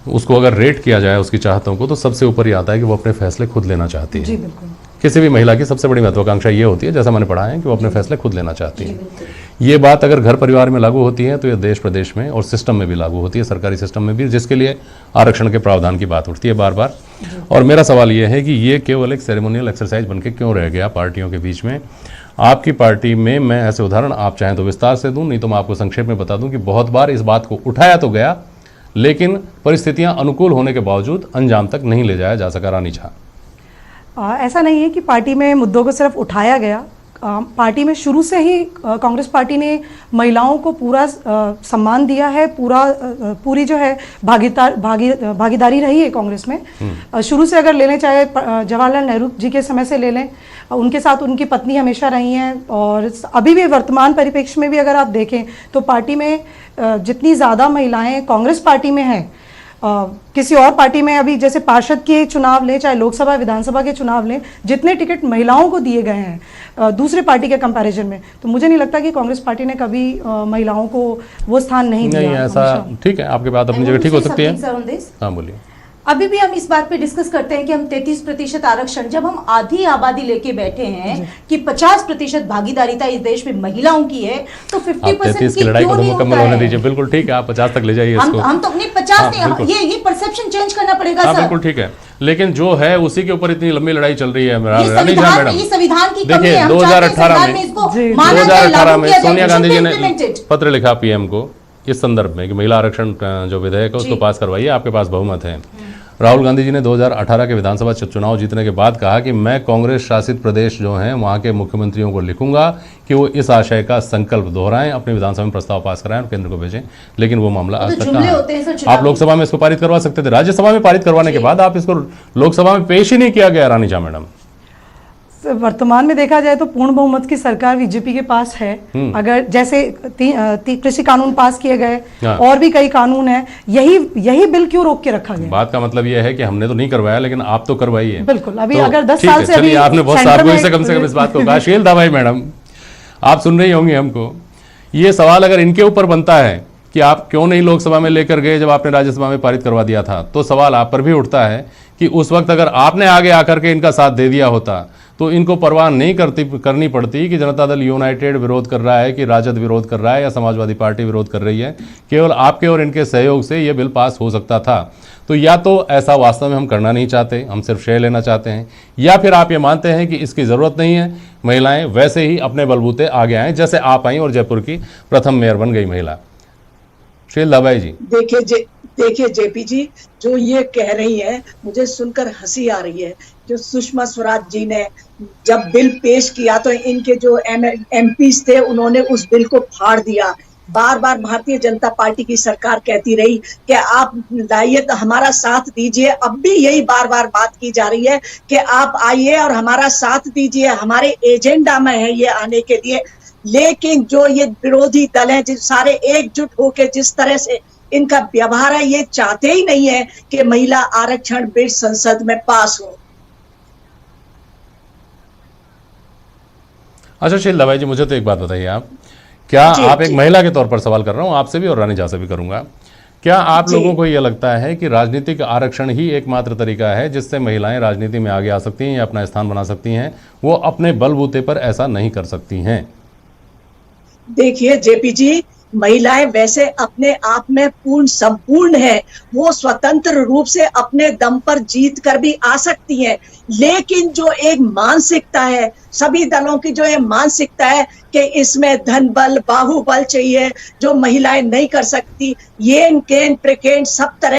उसको अगर रेट किया जाए उसकी चाहतों को, तो सबसे ऊपर ही आता है कि वो अपने फैसले खुद लेना चाहती है। जी बिल्कुल। किसी भी महिला की सबसे बड़ी महत्वाकांक्षा ये होती है, जैसा मैंने पढ़ा है, कि वो अपने फैसले खुद लेना चाहती है। ये बात अगर घर परिवार में लागू होती है तो ये देश प्रदेश में और सिस्टम में भी लागू होती है, सरकारी सिस्टम में भी, जिसके लिए आरक्षण के प्रावधान की बात उठती है बार बार। और मेरा सवाल ये है कि ये केवल एक सेरेमोनियल एक्सरसाइज बनके क्यों रह गया पार्टियों के बीच में। आपकी पार्टी में मैं ऐसे उदाहरण आप चाहें तो विस्तार से दूं, नहीं तो मैं आपको संक्षेप में बता दूं कि बहुत बार इस बात को उठाया तो गया, लेकिन परिस्थितियां अनुकूल होने के बावजूद अंजाम तक नहीं ले जाया जा सका। रानी झा, ऐसा नहीं है कि पार्टी में मुद्दों को सिर्फ उठाया गया। पार्टी में शुरू से ही कांग्रेस पार्टी ने महिलाओं को पूरा सम्मान दिया है, पूरी जो है भागीदारी रही है कांग्रेस में। शुरू से अगर ले लें, चाहे जवाहरलाल नेहरू जी के समय से ले लें, उनके साथ उनकी पत्नी हमेशा रही हैं, और अभी भी वर्तमान परिप्रेक्ष्य में भी अगर आप देखें तो पार्टी में जितनी ज़्यादा महिलाएं कांग्रेस पार्टी में हैं, किसी और पार्टी में अभी जैसे पार्षद के चुनाव लें, चाहे लोकसभा विधानसभा के चुनाव लें, जितने टिकट महिलाओं को दिए गए हैं दूसरे पार्टी के कंपैरिजन में, तो मुझे नहीं लगता कि कांग्रेस पार्टी ने कभी महिलाओं को वो स्थान नहीं दिया। नहीं ऐसा, ठीक है, आपकी बात अपनी जगह ठीक हो सकती है। हाँ बोलिए। अभी भी हम इस बात पे डिस्कस करते हैं कि हम 33% आरक्षण, जब हम आधी आबादी लेके बैठे हैं कि 50% भागीदारिता इस देश में महिलाओं की है, तो 50% की लड़ाई को तो मुकम्मल होने दीजिए। बिल्कुल ठीक है, आप 50 तक ले जाइए इसको। हम तो अपनी 50 नहीं, ये परसेप्शन चेंज करना पड़ेगा सर। बिल्कुल ठीक है, लेकिन जो है उसी के ऊपर इतनी लंबी लड़ाई चल रही है। रानी झा मैडम, ये संविधान की कमी है। 2018 में सोनिया गांधी जी ने पत्र लिखा पीएम को इस संदर्भ में कि महिला आरक्षण जो विधेयक है उसको पास करवाइए, आपके पास बहुमत है। राहुल गांधी जी ने 2018 के विधानसभा चुनाव जीतने के बाद कहा कि मैं कांग्रेस शासित प्रदेश जो हैं वहां के मुख्यमंत्रियों को लिखूंगा कि वो इस आशय का संकल्प दोहराएं, अपने विधानसभा में प्रस्ताव पास कराएं और केंद्र को भेजें। लेकिन वो मामला आज तक कहां। आप लोकसभा में इसको पारित करवा सकते थे, राज्यसभा में पारित करवाने के बाद आप इसको लोकसभा में पेश ही नहीं किया गया। रानी झा मैडम, वर्तमान में देखा जाए तो पूर्ण बहुमत की सरकार बीजेपी के पास है। अगर जैसे कृषि कानून पास किए गए, और भी कई कानून हैं, यही बिल क्यों रोक के रखा गया? बात का मतलब यह है कि हमने तो नहीं करवाया, लेकिन आप तो करवाइए। बिल्कुल, अभी तो अगर 10 साल से अभी आपने बहुत सार्वजनिक से कम इस बात को कहा। शील दवाई मैडम, आप सुन रही होंगी हमको, ये सवाल अगर इनके ऊपर बनता है कि आप क्यों नहीं लोकसभा में लेकर गए जब आपने राज्यसभा में पारित करवा दिया था, तो सवाल आप पर भी उठता है कि उस वक्त अगर आपने आगे आकर के इनका साथ दे दिया होता तो इनको परवाह नहीं करनी पड़ती कि जनता दल यूनाइटेड विरोध कर रहा है, कि राजद विरोध कर रहा है, या समाजवादी पार्टी विरोध कर रही है। केवल आपके और इनके सहयोग से यह बिल पास हो सकता था। तो या तो ऐसा वास्तव में हम करना नहीं चाहते, हम सिर्फ शेयर लेना चाहते हैं, या फिर आप ये मानते हैं कि इसकी ज़रूरत नहीं है, महिलाएं वैसे ही अपने बलबूते आगे आएँ, जैसे आप आई और जयपुर की प्रथम मेयर बन गई महिला। शील दवाई जी, देखिए जेपी जी, जो ये कह रही है मुझे सुनकर हंसी आ रही है। जो सुषमा स्वराज जी ने जब बिल पेश किया तो इनके जो एमपीज थे उन्होंने उस बिल को फाड़ दिया। बार बार भारतीय जनता पार्टी की सरकार कहती रही कि आप लाइए तो हमारा साथ दीजिए। अब भी यही बार बार बात की जा रही है कि आप आइए और हमारा साथ दीजिए, हमारे एजेंडा में है ये आने के लिए। लेकिन जो ये विरोधी दल हैं, सारे एकजुट होकर जिस तरह से इनका व्यवहार है, ये चाहते ही नहीं है कि महिला आरक्षण बिल संसद में पास हो। अच्छा शील दवाई जी, मुझे तो एक बात बताइए, आप क्या आप एक महिला के तौर पर सवाल कर रहा हूं आपसे भी और रानी झा से भी करूंगा, क्या आप लोगों को यह लगता है कि राजनीतिक आरक्षण ही एकमात्र तरीका है जिससे महिलाएं राजनीति में आगे आ सकती हैं या अपना स्थान बना सकती हैं? वो अपने बलबूते पर ऐसा नहीं कर सकती हैं। देखिए जेपी जी, महिलाएं वैसे अपने आप में पूर्ण संपूर्ण है, वो स्वतंत्र रूप से अपने दम पर जीत कर भी आ सकती हैं। लेकिन जो एक मानसिकता है, सभी दलों की जो है मानसिकता है कि इसमें धन बल बाहुबल चाहिए, जो महिलाएं नहीं कर सकती, ये केन प्रेकेन सब तरह